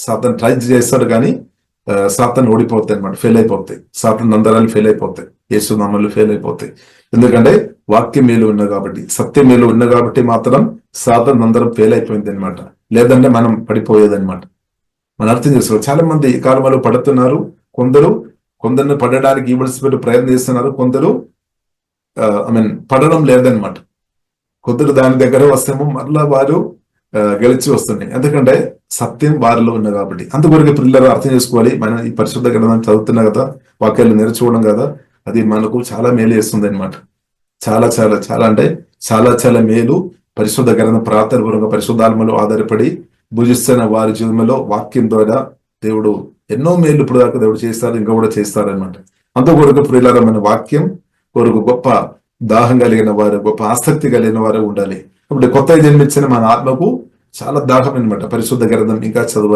సాతాను ట్రై చేస్తాడు కానీ సాతాను ఓడిపోతాయి అనమాట, ఫెయిల్ అయిపోతాయి. సాతాను నందరాలు ఫెయిల్ అయిపోతాయి, యేసు నామాలు ఫెయిల్ అయిపోతాయి. ఎందుకంటే వాక్యం మేలు ఉన్నది కాబట్టి, సత్యం మేలు ఉన్నది కాబట్టి మాత్రం సాతాను నందరం ఫెయిల్ అయిపోయింది అనమాట. లేదంటే మనం పడిపోయేది అనమాట. మనం అర్థం చేసుకోవాలి. చాలా మంది ఈ కాలంలో పడుతున్నారు. కొందరిని పడడానికి ఈవిల్స్ పెట్టి ప్రయత్నం చేస్తున్నారు. కొందరు పడడం లేదనమాట. కొందరు దాని దగ్గర వస్తేమో మరలా వారు గెలిచి వస్తున్నాయి. ఎందుకంటే సత్యం వారిలో ఉంది కాబట్టి. అందుకొరకు పిల్లలు అర్థం చేసుకోవాలి. మనం ఈ పరిశుద్ధ గ్రంథాన్ని చదువుతున్నా కదా, వాక్యాలు నేర్చుకోవడం కదా, అది మనకు చాలా మేలు చేస్తుంది అనమాట. చాలా చాలా చాలా అంటే చాలా చాలా మేలు. పరిశుద్ధ గ్రంథం ప్రార్థనపూర్వక పరిశుద్ధాత్మలో ఆధారపడి భుజిస్తున్న వారి జీవితంలో వాక్యం ద్వారా దేవుడు ఎన్నో మేలు ఇప్పుడు దాకా దేవుడు చేస్తారు, ఇంకా కూడా చేస్తారనమాట. అందుకొరకు ప్రియులారా, మన వాక్యం కొరకు గొప్ప దాహం కలిగిన వారు, గొప్ప ఆసక్తి కలిగిన వారు ఉండాలి. ఇప్పుడు కొత్తగా జన్మించిన మన ఆత్మకు చాలా దాహం అనమాట. పరిశుద్ధ గ్రంథం ఇంకా చదవాలి.